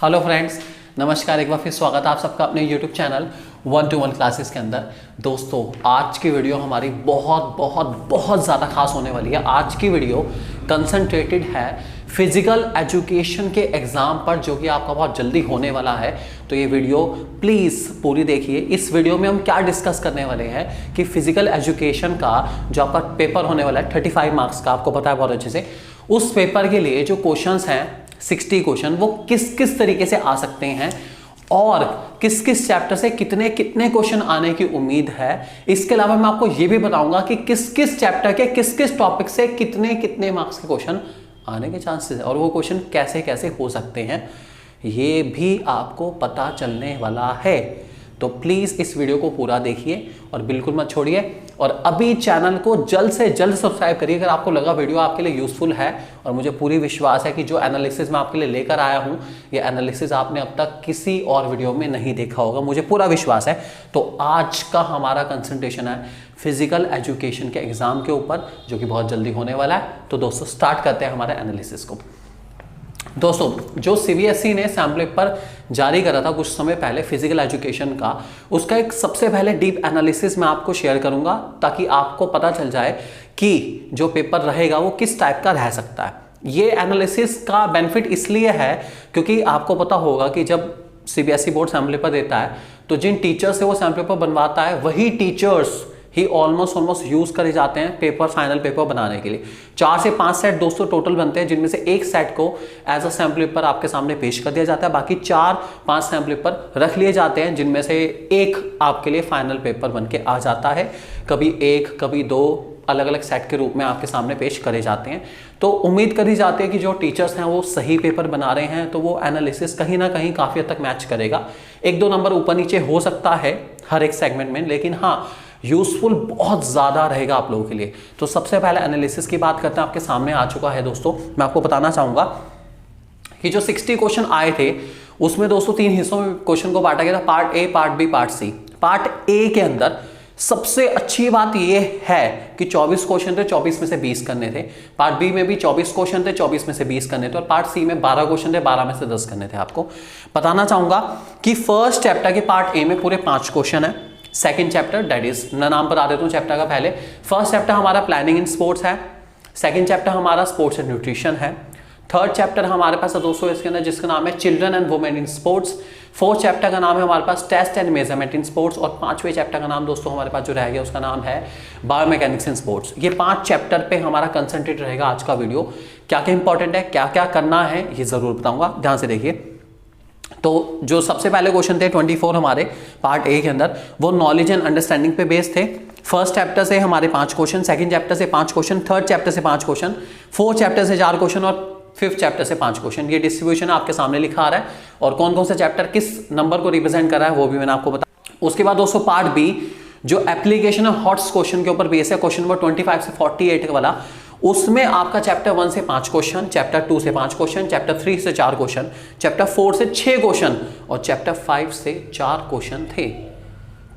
Hello friends, नमस्कार। एक बार फिर स्वागत है आप सबका अपने यूट्यूब चैनल 1 to 1 क्लासेस के अंदर। दोस्तों, आज की वीडियो हमारी बहुत बहुत बहुत ज़्यादा खास होने वाली है। आज की वीडियो कंसंट्रेटेड है फिजिकल एजुकेशन के एग्ज़ाम पर, जो कि आपका बहुत जल्दी होने वाला है। तो ये वीडियो प्लीज़ पूरी देखिए। इस वीडियो में हम क्या डिस्कस करने वाले हैं कि फिजिकल एजुकेशन का जो आपका पेपर होने वाला है 35 मार्क्स का, आपको पता है बहुत अच्छे से, उस पेपर के लिए जो क्वेश्चंस हैं 60 क्वेश्चन, वो किस किस तरीके से आ सकते हैं और किस किस चैप्टर से कितने कितने क्वेश्चन आने की उम्मीद है। इसके अलावा मैं आपको यह भी बताऊंगा कि किस किस चैप्टर के किस किस टॉपिक से कितने कितने मार्क्स के क्वेश्चन आने के चांसेस है और वो क्वेश्चन कैसे कैसे हो सकते हैं, ये भी आपको पता चलने वाला है। तो प्लीज़ इस वीडियो को पूरा देखिए और बिल्कुल मत छोड़िए। और अभी चैनल को जल्द से जल्द सब्सक्राइब करिए अगर आपको लगा वीडियो आपके लिए यूजफुल है। और मुझे पूरी विश्वास है कि जो एनालिसिस मैं आपके लिए लेकर आया हूं, ये एनालिसिस आपने अब तक किसी और वीडियो में नहीं देखा होगा, मुझे पूरा विश्वास है। तो आज का हमारा कंसंट्रेशन है फिजिकल एजुकेशन के एग्जाम के ऊपर, जो कि बहुत जल्दी होने वाला है। तो दोस्तों, स्टार्ट करते हैं हमारे एनालिसिस को। दोस्तों, जो सीबीएसई ने सैम्पल पेपर जारी करा था कुछ समय पहले फिजिकल एजुकेशन का, उसका एक सबसे पहले डीप एनालिसिस मैं आपको शेयर करूंगा, ताकि आपको पता चल जाए कि जो पेपर रहेगा वो किस टाइप का रह सकता है। ये एनालिसिस का बेनिफिट इसलिए है क्योंकि आपको पता होगा कि जब सीबीएसई बोर्ड सैम्पल पेपर देता है तो जिन टीचर से वो सैम्पल पेपर बनवाता है, वही टीचर्स ही ऑलमोस्ट यूज करे जाते हैं पेपर, फाइनल पेपर बनाने के लिए। 4 से 5 सेट दोस्तों टोटल बनते हैं, जिनमें से एक सेट को एज अ सैम्पल पेपर आपके सामने पेश कर दिया जाता है। बाकी 4-5 सैम्पल पेपर रख लिए जाते हैं, जिनमें से एक आपके लिए फाइनल पेपर बन के आ जाता है। कभी 1 कभी 2 अलग अलग सेट के रूप में आपके सामने पेश करे जाते हैं। तो उम्मीद करी जाती है कि जो टीचर्स हैं वो सही पेपर बना रहे हैं, तो वो एनालिसिस कहीं ना कहीं काफ़ी हद तक मैच करेगा। 1-2 नंबर ऊपर नीचे हो सकता है हर एक सेगमेंट में, लेकिन हाँ, यूजफुल बहुत ज़्यादा रहेगा आप लोगों के लिए। तो सबसे पहले एनालिसिस की बात करते हैं, आपके सामने आ चुका है दोस्तों। मैं आपको बताना चाहूँगा कि जो 60 क्वेश्चन आए थे, उसमें दोस्तों 3 हिस्सों में क्वेश्चन को बांटा गया था, part A, part B, part C. Part A के अंदर सबसे अच्छी बात यह है कि 24 क्वेश्चन थे, 24 में से 20 करने थे। पार्ट बी में भी 24 क्वेश्चन थे, 24 में से 20 करने थे। और पार्ट सी में 12 क्वेश्चन थे, 12 में से 10 करने थे। आपको बताना चाहूंगा कि फर्स्ट चैप्टर के पार्ट ए में पूरे 5 क्वेश्चन है। सेकंड चैप्टर, दैट इज, मैं नाम बता देता हूं चैप्टर का पहले। फर्स्ट चैप्टर हमारा प्लानिंग इन स्पोर्ट्स है। सेकंड चैप्टर हमारा स्पोर्ट्स एंड न्यूट्रिशन है। थर्ड चैप्टर हमारे पास है दोस्तों इसके अंदर, जिसका नाम है children and women in sports. Fourth chapter का नाम है हमारे पास test and measurement in sports. और 5वें चैप्टर का नाम दोस्तों हमारे पास जो रह गया उसका नाम है बायोमैकेनिक्स इन स्पोर्ट्स। ये 5 चैप्टर पे हमारा कंसंट्रेट रहेगा आज का वीडियो। क्या क्या इंपॉर्टेंट है, क्या क्या करना है, ये जरूर बताऊंगा, ध्यान से देखिए। तो जो सबसे पहले क्वेश्चन थे 24 हमारे पार्ट ए के अंदर, वो नॉलेज एंड अंडरस्टैंडिंग पे बेस्ड थे। फर्स्ट चैप्टर से हमारे 5 क्वेश्चन, सेकंड चैप्टर से 5 क्वेश्चन, थर्ड चैप्टर से 5 क्वेश्चन, फोर्थ चैप्टर से 4 क्वेश्चन और फिफ्थ चैप्टर से 5 क्वेश्चन। ये डिस्ट्रीब्यूशन आपके सामने लिखा आ रहा है और कौन कौन सा चैप्टर किस नंबर को रिप्रेजेंट कर रहा है वो भी मैंने आपको बताया। उसके बाद दोस्तों पार्ट बी, जो एप्लीकेशन ऑफ हॉट्स क्वेश्चन के ऊपर बेस है, क्वेश्चन नंबर 25 से 48 वाला, उसमें आपका चैप्टर 1 से 5 क्वेश्चन, चैप्टर 2 से 5 क्वेश्चन, चैप्टर 3 से 4 क्वेश्चन, चैप्टर 4 से 6 क्वेश्चन और चैप्टर 5 से 4 क्वेश्चन थे।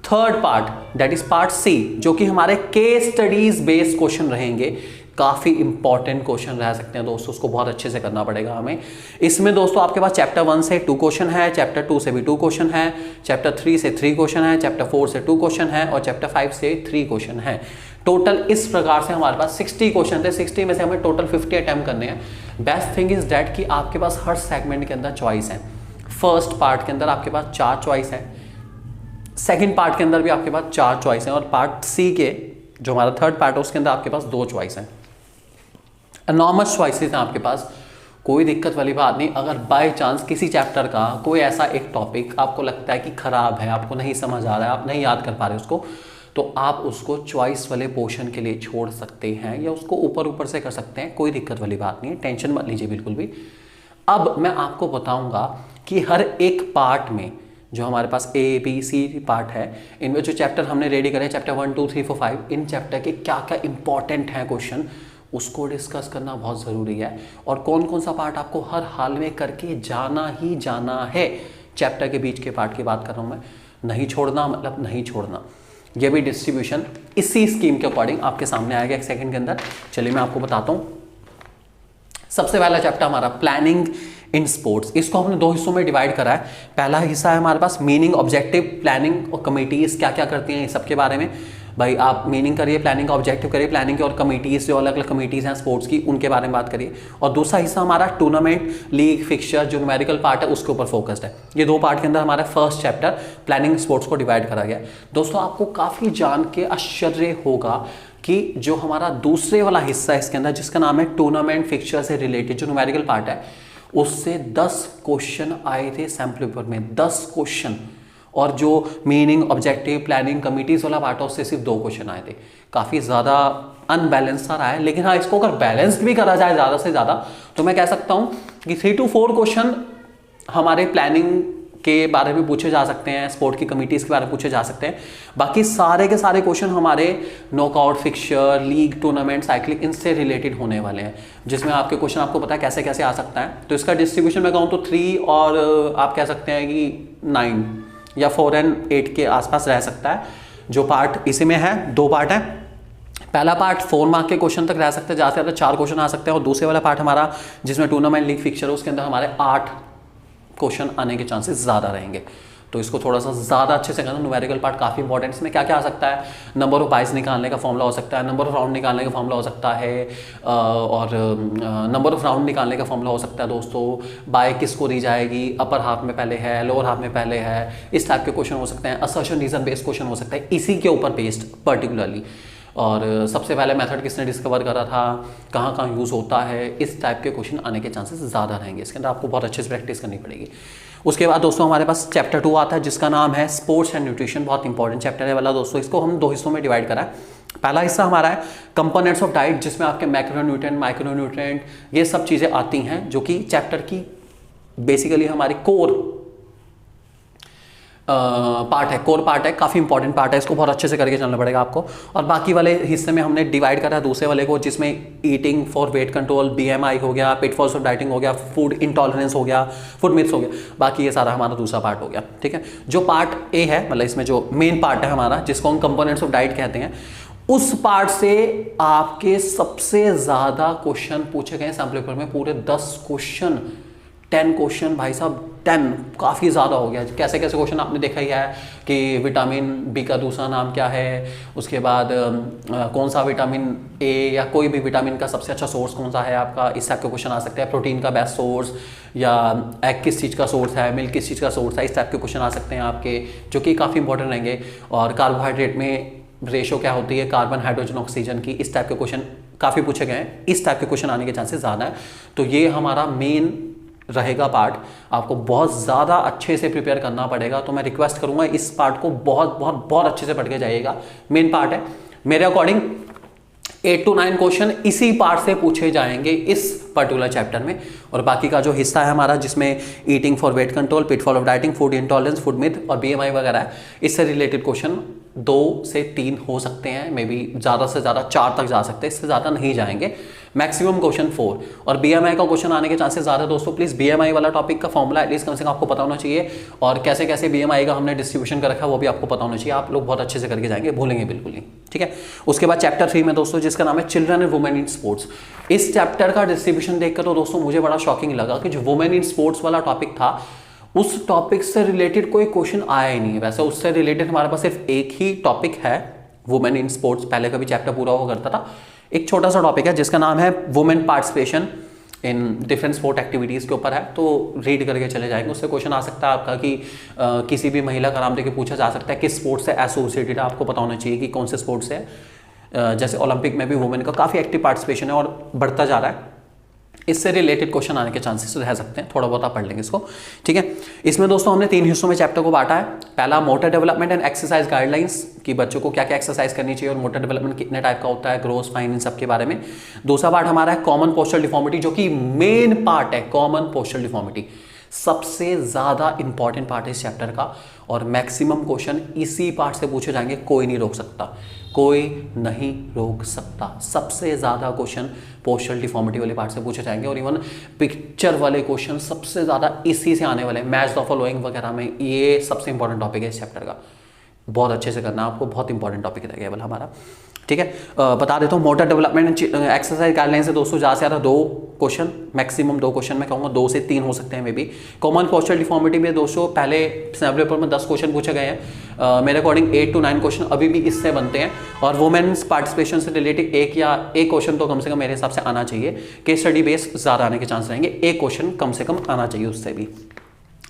Third part, that is part C, जो कि हमारे केस स्टडीज बेस्ड क्वेश्चन रहेंगे। काफी इंपॉर्टेंट क्वेश्चन रह सकते हैं दोस्तों, उसको बहुत अच्छे से करना पड़ेगा हमें। इसमें दोस्तों आपके पास चैप्टर 1 से 2 क्वेश्चन है, चैप्टर 2 से भी 2 क्वेश्चन है, चैप्टर 3 से 3 क्वेश्चन है, चैप्टर 4 से 2 क्वेश्चन है और चैप्टर 5 से 3 क्वेश्चन है। टोटल इस प्रकार से हमारे पास 60 क्वेश्चन थे। 60 में से हमें टोटल 50 अटेम्प्ट करने हैं। बेस्ट थिंग इज दैट कि आपके पास हर सेगमेंट के अंदर चॉइस है। फर्स्ट पार्ट के अंदर आपके पास 4 चॉइस है, सेकंड पार्ट के अंदर भी आपके पास 4 चॉइस है और पार्ट सी के जो हमारा थर्ड पार्ट है उसके अंदर आपके पास 2 चॉइस है। एनॉर्मस चॉइसेस हैं आपके पास, कोई दिक्कत वाली बात नहीं। अगर बाय चांस किसी चैप्टर का कोई ऐसा एक टॉपिक आपको लगता है कि खराब है, आपको नहीं समझ आ रहा है, आप नहीं याद कर पा रहे उसको, तो आप उसको चॉइस वाले पोर्शन के लिए छोड़ सकते हैं या उसको ऊपर ऊपर से कर सकते हैं, कोई दिक्कत वाली बात नहीं है, टेंशन मत लीजिए बिल्कुल भी। अब मैं आपको बताऊंगा कि हर एक पार्ट में जो हमारे पास ए बी सी पार्ट है, इनमें जो चैप्टर हमने रेडी करे, चैप्टर 1 2 3 4 5, इन चैप्टर के क्या क्या इंपॉर्टेंट हैं क्वेश्चन, उसको डिस्कस करना बहुत ज़रूरी है। और कौन कौन सा पार्ट आपको हर हाल में करके जाना ही जाना है। चैप्टर के बीच के पार्ट की बात कर रहा हूँ मैं, नहीं छोड़ना मतलब नहीं छोड़ना। यह भी डिस्ट्रीब्यूशन इसी स्कीम के अकॉर्डिंग आपके सामने आएगा 1 सेकंड के अंदर। चलिए मैं आपको बताता हूँ। सबसे पहला चैप्टर हमारा प्लानिंग इन स्पोर्ट्स। इसको हमने दो हिस्सों में डिवाइड करा है। पहला हिस्सा है हमारे पास मीनिंग, ऑब्जेक्टिव, प्लानिंग और कमिटीज क्या क्या करती हैं, इस सब के बारे में। भाई आप मीनिंग करिए, प्लानिंग का ऑब्जेक्टिव करिए, प्लानिंग की और कमिटीज जो अलग अलग कमिटीज हैं स्पोर्ट्स की, उनके बारे में बात करिए। और दूसरा हिस्सा हमारा टूर्नामेंट, लीग, फिक्सचर, जो न्यूमेरिकल पार्ट है उसके ऊपर फोकस्ड है। ये दो पार्ट के अंदर हमारा फर्स्ट चैप्टर प्लानिंग स्पोर्ट्स को डिवाइड करा गया। दोस्तों आपको काफ़ी जान के आश्चर्य होगा कि जो हमारा दूसरे वाला हिस्सा है इसके अंदर, जिसका नाम है टूर्नामेंट फिक्सचर से रिलेटेड जो न्यूमेरिकल पार्ट है, उससे 10 क्वेश्चन आए थे सैम्पल पेपर में, 10 क्वेश्चन। और जो मीनिंग, ऑब्जेक्टिव, प्लानिंग, कमिटीज वाला पार्ट है उससे सिर्फ 2 क्वेश्चन आए थे। काफ़ी ज़्यादा अनबैलेंस सा रहा है, लेकिन हाँ इसको अगर बैलेंस्ड भी करा जाए ज़्यादा से ज़्यादा तो मैं कह सकता हूँ कि 3 to 4 क्वेश्चन हमारे प्लानिंग के बारे में पूछे जा सकते हैं, स्पोर्ट की कमिटीज़ के बारे में पूछे जा सकते हैं। बाकी सारे के सारे क्वेश्चन हमारे knockout, fixture, league, tournament, cycling, इनसे रिलेटेड होने वाले हैं, जिसमें आपके क्वेश्चन आपको पता है कैसे कैसे आ सकता है। तो इसका डिस्ट्रीब्यूशन मैं कहूँ तो 3 और आप कह सकते हैं कि 9 या 4 और 8 के आसपास रह सकता है। जो पार्ट इसी में है, 2 पार्ट है। पहला पार्ट 4 मार्क के क्वेश्चन तक रह सकते हैं, ज़्यादा से ज़्यादा 4 क्वेश्चन आ सकते हैं। और दूसरे वाला पार्ट हमारा जिसमें टूर्नामेंट, लीग, फिक्सचर, उसके अंदर हमारे 8 क्वेश्चन आने के चांसेस ज़्यादा रहेंगे। तो इसको थोड़ा सा ज़्यादा अच्छे से करना। न्यूमेरिकल पार्ट काफ़ी इंपॉर्टेंट, इसमें क्या क्या आ सकता है, नंबर ऑफ बाइज निकालने का फॉर्मूला हो सकता है, नंबर ऑफ राउंड निकालने का फॉर्मूला हो सकता है, और नंबर ऑफ राउंड निकालने का फॉर्मूला हो सकता है दोस्तों, बाय किसको दी जाएगी, अपर हाफ में पहले है, लोअर हाफ में पहले है, इस टाइप के क्वेश्चन हो सकते हैं। असर्शन रीजन बेस्ड क्वेश्चन हो सकता है इसी के ऊपर बेस्ड पर्टिकुलरली। और सबसे पहले मेथड किसने डिस्कवर करा था, कहाँ कहाँ यूज़ होता है, इस टाइप के क्वेश्चन आने के चांसेस ज़्यादा रहेंगे। इसके अंदर आपको बहुत अच्छे से प्रैक्टिस करनी पड़ेगी। उसके बाद दोस्तों हमारे पास चैप्टर 2 आता है, जिसका नाम है स्पोर्ट्स एंड न्यूट्रिशन। बहुत इंपॉर्टेंट चैप्टर है वाला दोस्तों। इसको हम 2 हिस्सों में डिवाइड करा है। पहला हिस्सा हमारा है कंपोनेंट्स ऑफ डाइट, जिसमें आपके मैक्रोन्यूट्रिएंट, माइक्रोन्यूट्रिएंट, ये सब चीज़ें आती हैं, जो कि चैप्टर की बेसिकली हमारी कोर पार्ट है, कोर पार्ट है, काफ़ी इंपॉर्टेंट पार्ट है। इसको बहुत अच्छे से करके चलना पड़ेगा आपको। और बाकी वाले हिस्से में हमने डिवाइड करा है दूसरे वाले को, जिसमें eating for weight control, BMI हो गया, पिटफॉल्स ऑफ डाइटिंग हो गया, फूड इंटॉलरेंस हो गया, फूड मिथ्स हो गया। बाकी ये सारा हमारा दूसरा पार्ट हो गया, ठीक है। जो पार्ट ए है, मतलब इसमें जो मेन पार्ट है हमारा, जिसको हम कंपोनेंट्स ऑफ डाइट कहते हैं, उस पार्ट से आपके सबसे ज़्यादा क्वेश्चन पूछे गए सैम्पल पेपर में। पूरे 10 क्वेश्चन, 10 क्वेश्चन भाई साहब, 10 काफ़ी ज़्यादा हो गया। कैसे कैसे क्वेश्चन आपने देखा ही है कि विटामिन बी का दूसरा नाम क्या है, उसके बाद कौन सा विटामिन ए या कोई भी विटामिन का सबसे अच्छा सोर्स कौन सा है आपका, इस टाइप के क्वेश्चन आ सकते हैं। प्रोटीन का बेस्ट सोर्स, या एग किस चीज़ का सोर्स है, मिल्क किस चीज़ का सोर्स है, इस टाइप के क्वेश्चन आ सकते हैं आपके, जो कि काफ़ी इंपॉर्टेंट रहेंगे। और कार्बोहाइड्रेट में रेशो क्या होती है, कार्बन, हाइड्रोजन, ऑक्सीजन की, इस टाइप के क्वेश्चन काफ़ी पूछे गए हैं। इस टाइप के क्वेश्चन आने के चांसेस ज़्यादा है। तो ये हमारा मेन रहेगा पार्ट। आपको बहुत ज़्यादा अच्छे से प्रिपेयर करना पड़ेगा। तो मैं रिक्वेस्ट करूंगा इस पार्ट को बहुत बहुत बहुत अच्छे से पढ़ के जाइएगा। मेन पार्ट है, मेरे अकॉर्डिंग 8 to 9 क्वेश्चन इसी पार्ट से पूछे जाएंगे इस पर्टिकुलर चैप्टर में। और बाकी का जो हिस्सा है हमारा, जिसमें eating for weight control, pitfall of dieting, food intolerance, food myth और BMI वगैरह है, इससे रिलेटेड क्वेश्चन 2 से 3 हो सकते हैं, मे बी ज़्यादा से ज़्यादा 4 तक जा सकते हैं, इससे ज़्यादा नहीं जाएंगे। Maximum question 4। और BMI का क्वेश्चन आने के चांसेस ज़्यादा है दोस्तों। प्लीज़ BMI वाला टॉपिक का फॉर्मूला एटलीस्ट कम से कम आपको पता होना चाहिए, और कैसे कैसे BMI का हमने डिस्ट्रीब्यूशन कर रखा है वो भी आपको पता होना चाहिए। आप लोग बहुत अच्छे से करके जाएंगे, भूलेंगे बिल्कुल नहीं, ठीक है। उसके बाद चैप्टर 3 में दोस्तों, जिसका नाम है children and women in sports. इस चैप्टर का डिस्ट्रीब्यूशन देखकर तो दोस्तों मुझे बड़ा शॉकिंग लगा कि जो वुमेन इन स्पोर्ट्स वाला टॉपिक था, उस टॉपिक से रिलेटेड कोई क्वेश्चन आया ही नहीं है। वैसे उससे रिलेटेड हमारे पास सिर्फ एक ही टॉपिक है, वुमेन इन स्पोर्ट्स। पहले का भी चैप्टर पूरा हुआ करता था। एक छोटा सा टॉपिक है जिसका नाम है women participation in different sport activities के ऊपर है। तो रीड करके चले जाएंगे। उससे क्वेश्चन आ सकता है आपका कि किसी भी महिला का नाम देके पूछा जा सकता है किस स्पोर्ट से एसोसिएटेड है। आपको पता होना चाहिए कि कौन से स्पोर्ट से है। जैसे ओलंपिक में भी वुमेन का काफ़ी एक्टिव पार्टिसिपेशन है और बढ़ता जा रहा है। इससे रिलेटेड क्वेश्चन आने के चांसेस रह सकते हैं। थोड़ा बहुत आप पढ़ लेंगे इसको, ठीक है। इसमें दोस्तों हमने 3 हिस्सों में चैप्टर को बांटा है। पहला motor development and exercise guidelines, कि बच्चों को क्या क्या एक्सरसाइज करनी चाहिए और मोटर डेवलपमेंट कितने टाइप का होता है, ग्रोथ, फाइन, इन सब के बारे में। दूसरा पार्ट हमारा है कॉमन पोस्चरल डिफॉर्मिटी, जो कि मेन पार्ट है। कॉमन पोस्चरल डिफॉर्मिटी सबसे ज़्यादा इंपॉर्टेंट पार्ट है इस चैप्टर का, और मैक्सिमम क्वेश्चन इसी पार्ट से पूछे जाएंगे। कोई नहीं रोक सकता, कोई नहीं रोक सकता। सबसे ज़्यादा क्वेश्चन पोस्चरल डिफॉर्मिटी वाले पार्ट से पूछे जाएंगे, और इवन पिक्चर वाले क्वेश्चन सबसे ज़्यादा इसी से आने वाले हैं। मैच द फॉलोइंग वगैरह में ये सबसे इंपॉर्टेंट टॉपिक है इस चैप्टर का। बहुत अच्छे से करना आपको, बहुत इंपॉर्टेंट टॉपिक रहेगा वाला हमारा। ठीक है। बता देता हूँ, मोटर डेवलपमेंट एक्सरसाइज गाइडलाइन से दोस्तों ज़्यादा से ज़्यादा 2 क्वेश्चन, मैक्सिमम 2 क्वेश्चन, मैं कहूँगा 2 से 3 हो सकते हैं may be. Common posture deformity में दोस्तों पहले सैम्पल पेपर में 10 क्वेश्चन पूछे गए हैं, मेरे अकॉर्डिंग 8 to 9 क्वेश्चन अभी भी इससे बनते हैं। और वुमेन्स पार्टिसिपेशन से रिलेटेड एक क्वेश्चन तो कम से कम मेरे हिसाब से आना चाहिए। केस स्टडी बेस ज़्यादा आने के चांस रहेंगे, एक क्वेश्चन कम से कम आना चाहिए उससे भी।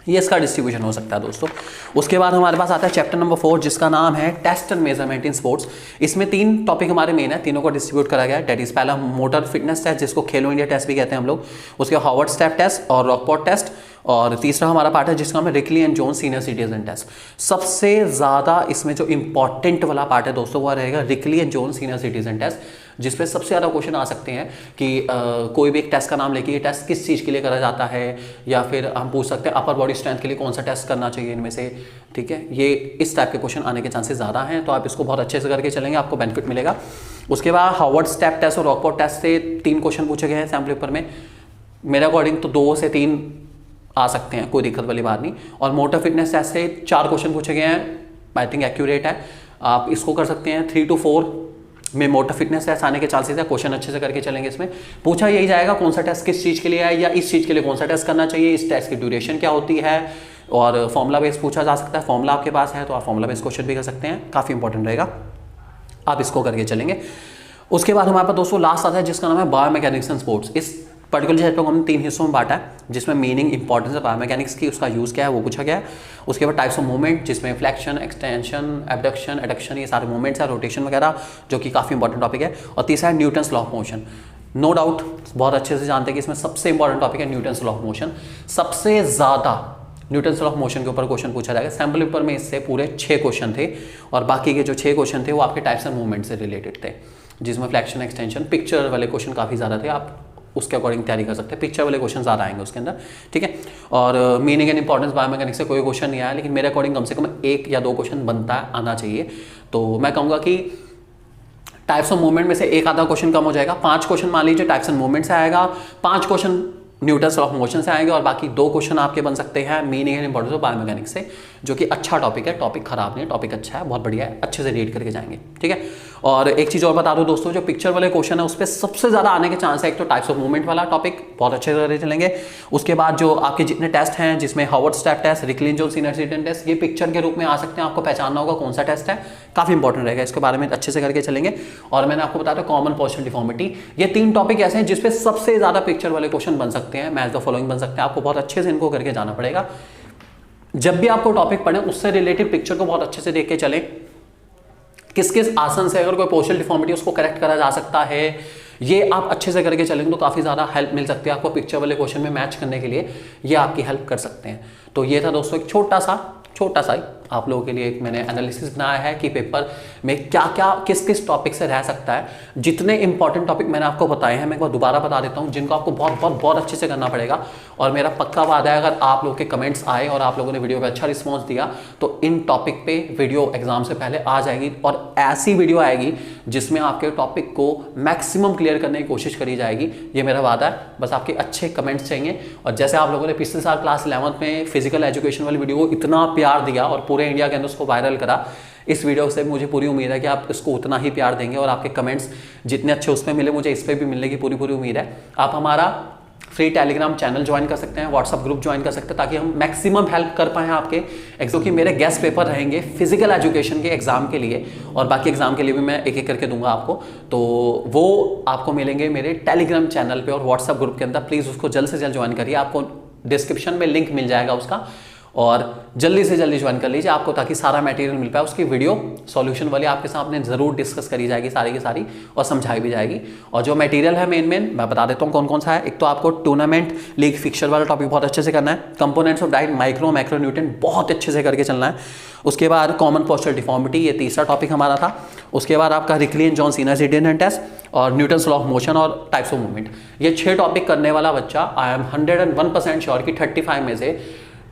ये इसका डिस्ट्रीब्यूशन हो सकता है दोस्तों। उसके बाद हमारे पास आता है चैप्टर नंबर 4 जिसका नाम है test and measurement in sports. इसमें 3 टॉपिक हमारे मेन है, तीनों को डिस्ट्रीब्यूट करा गया है। डेट इज पहला मोटर फिटनेस टेस्ट जिसको खेलो इंडिया टेस्ट भी कहते हैं हम लोग, उसके हार्वर्ड स्टेप टेस्ट और रॉकपोर्ट टेस्ट, और तीसरा हमारा पार्ट है जिसका नाम है Rikli and Jones senior citizen test. सबसे ज़्यादा इसमें जो इंपॉर्टेंट वाला पार्ट है दोस्तों वो रहेगा Rikli and Jones senior citizen test, जिसपे सबसे ज़्यादा क्वेश्चन आ सकते हैं कि कोई भी एक टेस्ट का नाम लेके ये टेस्ट किस चीज़ के लिए करा जाता है, या फिर हम पूछ सकते हैं अपर बॉडी स्ट्रेंथ के लिए कौन सा टेस्ट करना चाहिए इनमें से। ठीक है, ये इस टाइप के क्वेश्चन आने के चांसेस ज़्यादा हैं, तो आप इसको बहुत अच्छे से करके चलेंगे, आपको बेनिफिट मिलेगा। उसके बाद हार्वर्ड स्टेप टेस्ट और रॉकपोर्ट टेस्ट से 3 क्वेश्चन पूछे गए हैं सैम्पल पेपर में, मेरे अकॉर्डिंग तो 2 से 3 आ सकते हैं, कोई दिक्कत वाली बात नहीं। और मोटर फिटनेस टेस्ट से 4 क्वेश्चन पूछे गए हैं, आई थिंक एक्यूरेट है, आप इसको कर सकते हैं। 3 to 4 में मोटर फिटनेस टेस्ट आने के चांसेस है, क्वेश्चन अच्छे से करके चलेंगे। इसमें पूछा यही जाएगा कौन सा टेस्ट किस चीज़ के लिए है, या इस चीज़ के लिए कौन सा टेस्ट करना चाहिए, इस टेस्ट की ड्यूरेशन क्या होती है, और फॉर्मूला बेस पूछा जा सकता है। फॉर्मूला आपके पास है तो आप फॉर्मूला बेस क्वेश्चन भी कर सकते हैं, काफ़ी इंपॉर्टेंट रहेगा, आप इसको करके चलेंगे। उसके बाद हमारे पास दोस्तों लास्ट आता है जिसका नाम है बायोमैकेनिक्स एंड स्पोर्ट्स। इस पर्टिकुलर चैप्टर को हमने 3 हिस्सों में बांटा है, जिसमें मीनिंग इंपॉर्टेंस है बायोमैकेनिक्स की, उसका यूज़ क्या है वो पूछा गया है। उसके बाद टाइप्स ऑफ मूवमेंट जिसमें फ्लेक्शन, एक्सटेंशन, एबडक्शन, एडक्शन, ये सारे मूवमेंट्स हैं, रोटेशन वगैरह, जो कि काफ़ी इंपॉर्टेंट टॉपिक है। और तीसरा है Newton's law of motion. No doubt बहुत अच्छे से जानते हैं कि इसमें सबसे इंपॉर्टेंट टॉपिक है न्यूटन्स लॉ ऑफ मोशन। सबसे ज़्यादा न्यूटन्स लॉ ऑफ मोशन के ऊपर क्वेश्चन पूछा जाएगा। सैम्पल पेपर में इससे पूरे 6 क्वेश्चन थे, और बाकी के जो 6 क्वेश्चन थे वो आपके टाइप्स एंड मूवमेंट से रिलेटेड थे, जिसमें फ्लेक्शन, एक्सटेंशन, पिक्चर वाले क्वेश्चन काफ़ी ज़्यादा थे, आप उसके अकॉर्डिंग तैयारी कर सकते हैं। पिक्चर वाले क्वेश्चन ज़्यादा आएंगे उसके अंदर, ठीक है। और मीनिंग एंड इंपॉर्टेंस बायोमैकेनिक्स से कोई क्वेश्चन नहीं आया, लेकिन मेरे अकॉर्डिंग कम से कम 1 या 2 क्वेश्चन बनता है, आना चाहिए। तो मैं कहूँगा कि टाइप्स ऑफ मूवमेंट में से 1 आधा क्वेश्चन कम हो जाएगा। 5 क्वेश्चन मान लीजिए टाइप्स एंड मूवमेंट से आएगा, 5 question Newton's law of motion से आएंगे, और बाकी 2 क्वेश्चन आपके बन सकते हैं meaning and importance of biomechanics से, जो कि अच्छा टॉपिक है, टॉपिक खराब नहीं है, टॉपिक अच्छा है, बहुत बढ़िया है, अच्छे से रीड करके जाएंगे, ठीक है। और एक चीज़ और बता दूं दोस्तों, जो पिक्चर वाले क्वेश्चन है उस पर सबसे ज़्यादा आने के चांस है। एक तो टाइप्स ऑफ मूवमेंट वाला टॉपिक बहुत अच्छे से करके चलेंगे, उसके बाद जो आपके जितने टेस्ट हैं जिसमें Harvard step test, Rikli and Jones senior citizen test, ये पिक्चर के रूप में आ सकते हैं, आपको पहचानना होगा कौन सा टेस्ट है, काफ़ी इंपॉर्टेंट रहेगा, इसके बारे में अच्छे से करके चलेंगे। और मैंने आपको बताया था कॉमन पोस्चरल डिफॉर्मिटी, ये 3 टॉपिक ऐसे हैं जिसपे सबसे ज़्यादा पिक्चर वाले क्वेश्चन बन सकते हैं, मैच द फॉलोइंग बन सकते हैं, आपको बहुत अच्छे से इनको करके जाना पड़ेगा। जब भी आपको टॉपिक पढ़े उससे रिलेटेड पिक्चर को बहुत अच्छे से देख के चलें, किस किस आसन से अगर कोई पोस्चरल डिफॉर्मिटी उसको करेक्ट करा जा सकता है, ये आप अच्छे से करके चलेंगे तो काफ़ी ज़्यादा हेल्प मिल सकती है आपको पिक्चर वाले क्वेश्चन में मैच करने के लिए, ये आपकी हेल्प कर सकते हैं। तो ये था दोस्तों एक छोटा सा ही आप लोगों के लिए एक मैंने एनालिसिस बनाया है कि पेपर में क्या क्या किस किस टॉपिक से रह सकता है। जितने इंपॉर्टेंट टॉपिक मैंने आपको बताए हैं मैं एक बार दोबारा बता देता हूं, जिनको आपको बहुत अच्छे से करना पड़ेगा। और मेरा पक्का वादा है अगर आप लोगों के कमेंट्स आए और आप लोगों ने वीडियो पे अच्छा रिस्पॉन्स दिया तो इन टॉपिक पे वीडियो एग्जाम से पहले आ जाएगी, और ऐसी वीडियो आएगी जिसमें आपके टॉपिक को मैक्सिमम क्लियर करने की कोशिश करी जाएगी। ये मेरा वादा है, बस आपके अच्छे कमेंट्स चाहिए। और जैसे आप लोगों ने पिछले साल क्लास 11th में फिजिकल एजुकेशन वाली वीडियो को इतना प्यार दिया और पूरे इंडिया के अंदर उसको वायरल करा, इस वीडियो से मुझे पूरी उम्मीद है कि आप इसको उतना ही प्यार देंगे, और आपके कमेंट्स जितने अच्छे उसमें मिले मुझे इस पर भी मिलने की पूरी उम्मीद है। आप हमारा फ्री टेलीग्राम चैनल ज्वाइन कर सकते हैं, व्हाट्सअप ग्रुप ज्वाइन कर सकते हैं, ताकि हम मैक्सिमम हेल्प कर पाएँ आपके। क्योंकि मेरे गेस्ट पेपर रहेंगे फिजिकल एजुकेशन के एग्जाम के लिए, और बाकी एग्जाम के लिए भी मैं एक एक करके दूंगा आपको, तो वो आपको मिलेंगे मेरे टेलीग्राम चैनल पे और व्हाट्सअप ग्रुप के अंदर। प्लीज़ उसको जल्द से जल्द ज्वाइन करिए, आपको डिस्क्रिप्शन में लिंक मिल जाएगा उसका, और जल्दी से जल्दी ज्वाइन कर लीजिए आपको, ताकि सारा मटेरियल मिल पाए। उसकी वीडियो सॉल्यूशन वाली आपके सामने जरूर डिस्कस करी जाएगी सारी की सारी, और समझाई भी जाएगी। और जो मटेरियल है मेन मैं बता देता हूँ कौन कौन सा है। एक तो आपको टूर्नामेंट लीग फिक्सचर वाला टॉपिक बहुत अच्छे से करना है, components of diet, micro macronutrient बहुत अच्छे से करके चलना है। उसके बाद कॉमन पोस्चरल डिफॉर्मिटी, ये तीसरा टॉपिक हमारा था। उसके बाद आपका Rikli and Jones senior citizen test और न्यूटन्स लॉ ऑफ मोशन और टाइप्स ऑफ मूवमेंट। ये 6 टॉपिक करने वाला बच्चा आई एम 101% श्योर कि 35 में से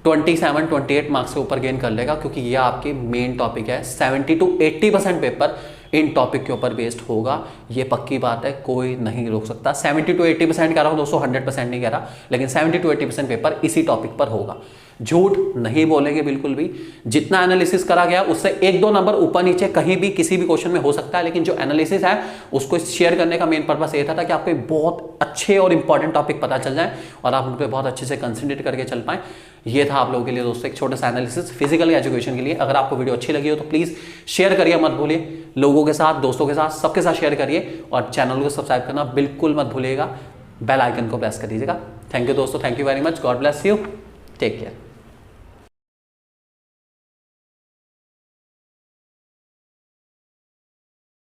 27-28 मार्क्स से ऊपर गेन कर लेगा, क्योंकि ये आपके मेन टॉपिक है। 70 to 80% पेपर इन टॉपिक के ऊपर बेस्ड होगा, ये पक्की बात है, कोई नहीं रोक सकता। 70 to 80% कह रहा हूँ दोस्तों, 100% नहीं कह रहा, लेकिन 70 to 80% पेपर इसी टॉपिक पर होगा। झूठ नहीं बोलेंगे बिल्कुल भी। जितना एनालिसिस करा गया उससे 1-2 नंबर ऊपर नीचे कहीं भी किसी भी क्वेश्चन में हो सकता है, लेकिन जो एनालिसिस है उसको शेयर करने का मेन पर्पस ये था कि आपको बहुत अच्छे और इंपॉर्टेंट टॉपिक पता चल जाए और आप उन पर बहुत अच्छे से कंसंट्रेट करके चल पाएं। ये था आप लोगों के लिए दोस्तों एक छोटा सा एनालिसिस फिजिकल एजुकेशन के लिए। अगर आपको वीडियो अच्छी लगी हो तो प्लीज़ शेयर करिए मत भूलिए, लोगों के साथ, दोस्तों के साथ, सबके साथ शेयर करिए और चैनल को सब्सक्राइब करना बिल्कुल मत भूलिएगा, बेल आइकन को प्रेस कर दीजिएगा। थैंक यू दोस्तों, thank you very much, God bless you, take care.